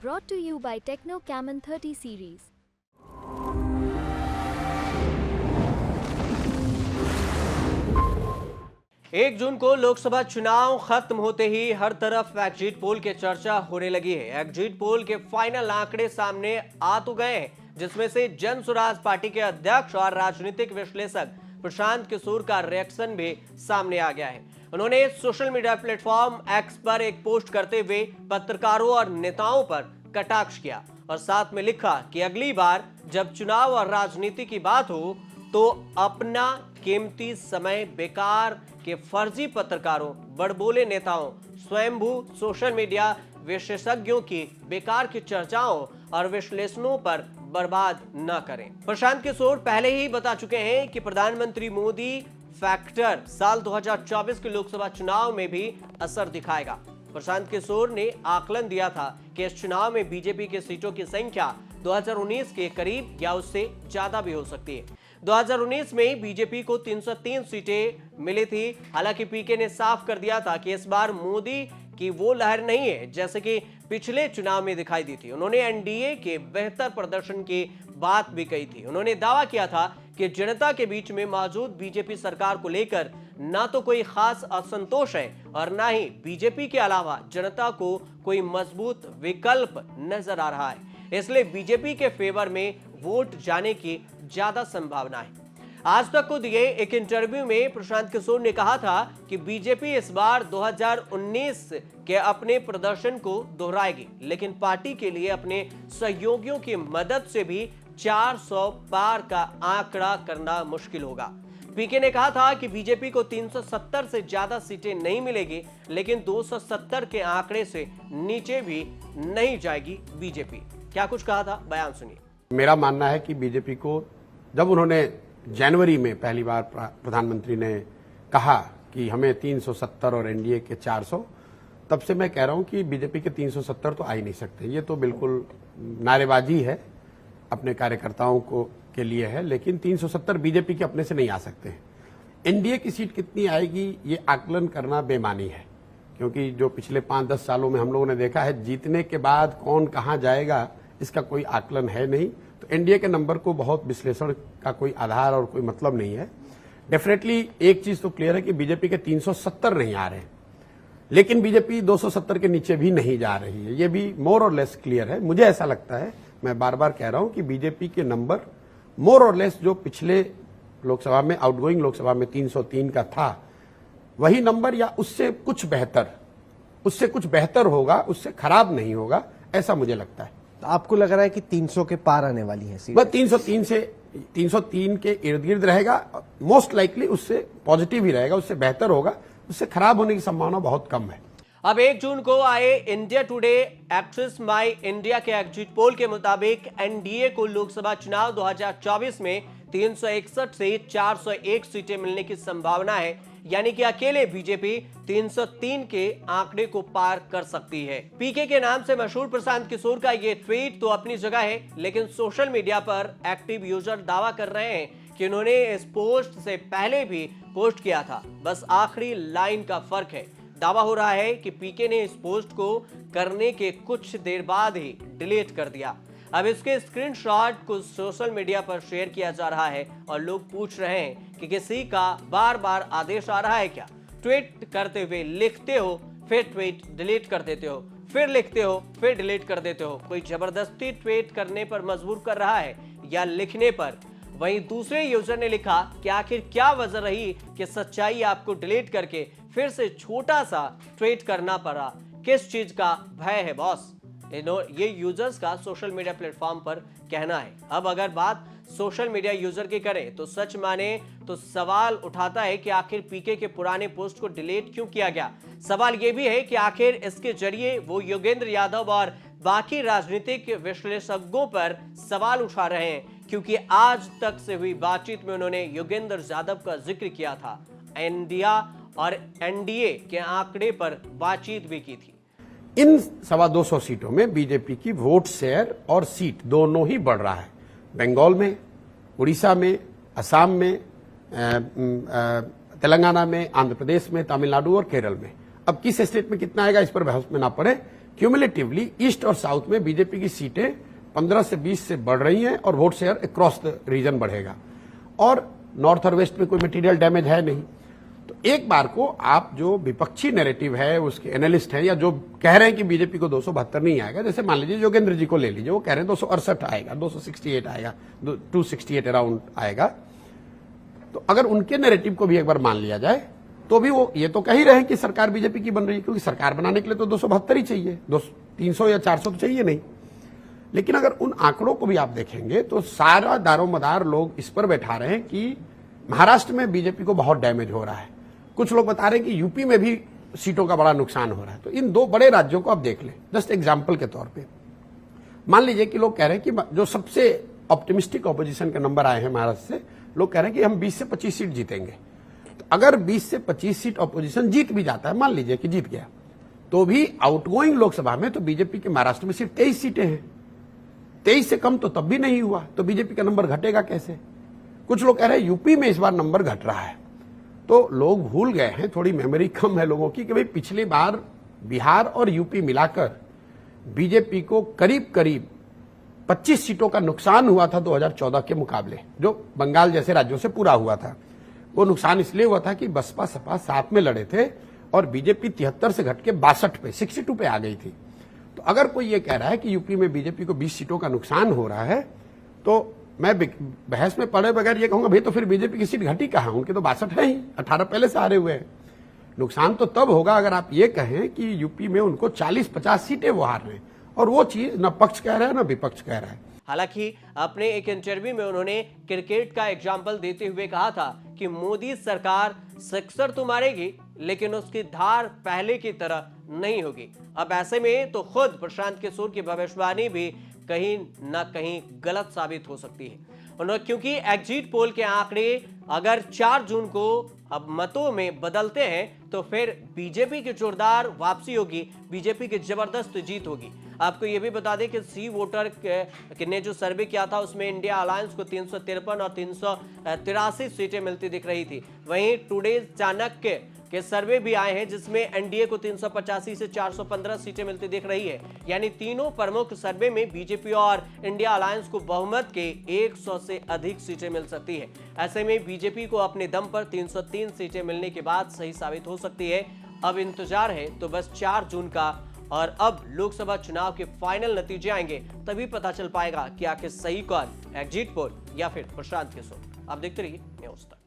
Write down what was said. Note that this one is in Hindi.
Brought to you by Techno Camon 30 series. एक जून को लोकसभा चुनाव खत्म होते ही हर तरफ एग्जिट पोल की चर्चा होने लगी है। एग्जिट पोल के फाइनल आंकड़े सामने आ तो गए हैं, जिसमें से जन स्वराज पार्टी के अध्यक्ष और राजनीतिक विश्लेषक प्रशांत किशोर का रिएक्शन भी सामने आ गया है। उन्होंने सोशल मीडिया प्लेटफॉर्म एक्स पर एक पोस्ट करते हुए पत्रकारों और नेताओं पर कटाक्ष किया और साथ में लिखा कि अगली बार जब चुनाव और राजनीति की बात हो तो अपना कीमती समय बेकार के फर्जी पत्रकारों, बड़बोले नेताओं, स्वयंभू सोशल मीडिया विशेषज्ञों की बेकार की चर्चाओं और विश्लेषणों पर बर्बाद न करें। प्रशांत किशोर पहले ही बता चुके हैं कि प्रधानमंत्री मोदी फैक्टर साल 2024 के लोकसभा चुनाव में भी असर दिखाएगा। प्रशांत किशोर ने आकलन दिया था कि इस चुनाव में बीजेपी की सीटों की संख्या 2019 के करीब या उससे ज्यादा भी हो सकती है। 2019 में बीजेपी को 303 सीटें मिली थी। हालांकि पीके ने साफ कर दिया था कि इस बार मोदी की वो लहर नहीं है जैसे कि पिछले चुनाव में दिखाई दी थी। उन्होंने एनडीए के बेहतर प्रदर्शन की बात भी कही थी। उन्होंने दावा किया था कि जनता के बीच में मौजूद बीजेपी सरकार को लेकर ना तो कोई खास असंतोष है और ना ही बीजेपी के अलावा जनता को कोई मजबूत विकल्प नजर आ रहा है। इसलिए बीजेपी के फेवर में वोट जाने की ज्यादा संभावना है। आज तक को दिए एक इंटरव्यू में प्रशांत किशोर ने कहा था कि बीजेपी इस बार 2019 के अपने प्रदर्शन को दोहराएगी, लेकिन पार्टी के लिए अपने सहयोगियों की मदद से भी 400 पार का आंकड़ा करना मुश्किल होगा। पीके ने कहा था कि बीजेपी को 370 से ज्यादा सीटें नहीं मिलेगी, लेकिन 270 के आंकड़े से नीचे भी नहीं जाएगी बीजेपी। क्या कुछ कहा था, बयान सुनिए। मेरा मानना है कि बीजेपी को जब उन्होंने जनवरी में पहली बार प्रधानमंत्री ने कहा कि हमें 370 और एनडीए के 400, तब से मैं कह रहा हूं कि बीजेपी के 370 तो आ ही नहीं सकते। ये तो बिल्कुल नारेबाजी है, अपने कार्यकर्ताओं को के लिए है, लेकिन 370 बीजेपी के अपने से नहीं आ सकते। एनडीए की सीट कितनी आएगी ये आकलन करना बेमानी है, क्योंकि जो पिछले 5-10 सालों में हम लोगों ने देखा है, जीतने के बाद कौन कहां जाएगा इसका कोई आकलन है नहीं। तो एनडीए के नंबर को बहुत विश्लेषण का कोई आधार और कोई मतलब नहीं है। डेफिनेटली एक चीज तो क्लियर है कि बीजेपी के 370 नहीं आ रहे, लेकिन बीजेपी 270 के नीचे भी नहीं जा रही है। ये भी मोर और लेस क्लियर है। मुझे ऐसा लगता है, मैं बार बार कह रहा हूं कि बीजेपी के नंबर मोर और लेस जो पिछले लोकसभा में, आउटगोइंग लोकसभा में 303 का था, वही नंबर या उससे कुछ बेहतर होगा, उससे खराब नहीं होगा, ऐसा मुझे लगता है। तो आपको लग रहा है कि 300 के पार आने वाली है सीट? बस 303 के इर्द गिर्द रहेगा। मोस्ट लाइकली उससे पॉजिटिव ही रहेगा, उससे बेहतर होगा, उससे खराब होने की संभावना बहुत कम है। अब 1 जून को आए इंडिया टुडे एक्ट्रेस माई इंडिया के एग्जिट पोल के मुताबिक एनडीए को लोकसभा चुनाव 2024 में 361 से 401 सीटें मिलने की संभावना है, यानी कि अकेले बीजेपी 303 के आंकड़े को पार कर सकती है। पीके के नाम से मशहूर प्रशांत किशोर का ये ट्वीट तो अपनी जगह है, लेकिन सोशल मीडिया पर एक्टिव यूजर दावा कर रहे हैं कि उन्होंने इस पोस्ट से पहले भी पोस्ट किया था, बस आखिरी लाइन का फर्क है। दावा हो रहा है कि पीके ने इस पोस्ट को करने के कुछ देर बाद ही डिलीट कर दिया। अब इसके स्क्रीनशॉट को सोशल मीडिया पर शेयर किया जा रहा है और लोग पूछ रहे हैं कि किसी का बार बार आदेश आ रहा है क्या? ट्वीट करते हुए लिखते हो, फिर ट्वीट डिलीट कर देते हो, फिर लिखते हो, फिर डिलीट कर देते हो। कोई जबरदस्ती ट्वीट करने पर मजबूर कर रहा है या लिखने पर? वहीं दूसरे यूजर ने लिखा कि आखिर क्या वजह रही कि सच्चाई आपको डिलीट करके फिर से छोटा सा ट्वीट करना पड़ा? किस चीज का भय है बॉस? ये यूजर्स का सोशल मीडिया प्लेटफॉर्म पर कहना है। अब अगर बात सोशल मीडिया यूजर की करें तो सच माने तो सवाल उठाता है कि आखिर पीके के पुराने पोस्ट को डिलीट क्यों किया गया। सवाल यह भी है कि आखिर इसके जरिए वो योगेंद्र यादव और बाकी राजनीतिक विश्लेषकों पर सवाल उठा रहे हैं, क्योंकि आज तक से हुई बातचीत में उन्होंने योगेंद्र यादव का जिक्र किया था। इंडिया और एनडीए के आंकड़े पर बातचीत भी की थी। इन 225 सीटों में बीजेपी की वोट शेयर और सीट दोनों ही बढ़ रहा है। बंगाल में, उड़ीसा में, असम में, तेलंगाना में, आंध्र प्रदेश में, तमिलनाडु और केरल में। अब किस स्टेट में कितना आएगा इस पर बहस में ना पड़े, क्यूमुलेटिवली ईस्ट और साउथ में बीजेपी की सीटें 15 से 20 से बढ़ रही हैं और vote share across the region बढ़ेगा। और नॉर्थ और वेस्ट में कोई मटेरियल डैमेज है नहीं। तो एक बार को आप जो विपक्षी नैरेटिव है, उसके एनालिस्ट हैं या जो कह रहे हैं कि बीजेपी को 272 नहीं आएगा, जैसे मान लीजिए योगेंद्र जी को ले लीजिए, वो कह रहे हैं 268 आएगा, 268 आएगा, 268 अराउंड आएगा। तो अगर उनके नैरेटिव को भी एक बार मान लिया जाए तो भी वो ये तो कह ही रहे हैं कि सरकार बीजेपी की बन रही है, क्योंकि सरकार बनाने के लिए तो 272 ही चाहिए, 300 या 400 तो चाहिए नहीं। लेकिन अगर उन आंकड़ों को भी आप देखेंगे तो सारा दारोमदार लोग इस पर बैठा रहे हैं कि महाराष्ट्र में बीजेपी को बहुत डैमेज हो रहा है। कुछ लोग बता रहे हैं कि यूपी में भी सीटों का बड़ा नुकसान हो रहा है। तो इन दो बड़े राज्यों को आप देख लें, जस्ट एग्जाम्पल के तौर पे। मान लीजिए कि लोग कह रहे हैं कि जो सबसे ऑप्टिमिस्टिक ऑपोजिशन के नंबर आए हैं महाराष्ट्र से, लोग कह रहे हैं कि हम 20 से 25 सीट जीतेंगे। तो अगर 20 से 25 सीट ऑपोजिशन जीत भी जाता है, मान लीजिए कि जीत गया, तो भी आउटगोइंग लोकसभा में तो बीजेपी के महाराष्ट्र में सिर्फ 23 सीटें हैं। 23 से कम तो तब भी नहीं हुआ, तो बीजेपी का नंबर घटेगा कैसे? कुछ लोग कह रहे हैं यूपी में इस बार नंबर घट रहा है। तो लोग भूल गए हैं, थोड़ी मेमोरी कम है लोगों की, कि भाई पिछली बार बिहार और यूपी मिलाकर बीजेपी को करीब करीब 25 सीटों का नुकसान हुआ था 2014 के मुकाबले, जो बंगाल जैसे राज्यों से पूरा हुआ था। वो नुकसान इसलिए हुआ था कि बसपा सपा साथ में लड़े थे और बीजेपी 73 से घट के 62 पे 62 पे आ गई थी। तो अगर कोई ये कह रहा है कि यूपी में बीजेपी को 20 सीटों का नुकसान हो रहा है, तो मैं बहस में पड़े बगैर ये कहूंगा, भाई तो फिर बीजेपी की सीट घटी कहां? उनके तो 62 है ही, 18 पहले से हारे हुए हैं। नुकसान तो तब होगा अगर आप ये कहें कि यूपी में उनको 40-50 सीटें वो हार रहे हैं, और वो चीज न पक्ष कह रहा है न विपक्ष कह रहा है। हालांकि अपने एक इंटरव्यू में उन्होंने क्रिकेट का एग्जाम्पल देते हुए कहा था कि मोदी सरकार सिक्सर तो मारेगी, लेकिन उसकी धार पहले की तरह नहीं होगी। अब ऐसे में तो खुद प्रशांत किशोर की भविष्यवाणी भी कहीं ना कहीं गलत साबित हो सकती है। उन्होंने, क्योंकि एग्जिट पोल के आंकड़े अगर 4 जून को अब मतों में बदलते हैं तो फिर बीजेपी की जोरदार वापसी होगी, बीजेपी की जबरदस्त जीत होगी। आपको यह भी बता दें कि सी वोटर ने जो सर्वे किया था उसमें इंडिया अलायंस को 353 और 383 सीटें मिलती दिख रही थी। वहीं टुडे चाणक्य के सर्वे भी आए हैं जिसमें एनडीए को 385 से 415 सीटें मिलती दिख रही है। यानी तीनों प्रमुख सर्वे में बीजेपी और इंडिया अलायंस को बहुमत के 100 से अधिक सीटें मिल सकती है। ऐसे में बीजेपी को अपने दम पर 303 सीटें मिलने के बाद सही साबित हो सकती है। अब इंतजार है तो बस 4 जून का, और अब लोकसभा चुनाव के फाइनल नतीजे आएंगे तभी पता चल पाएगा कि आखिर सही कौन, एग्जिट पोल या फिर प्रशांत किशोर। आप देखते रहिए न्यूज़ तक।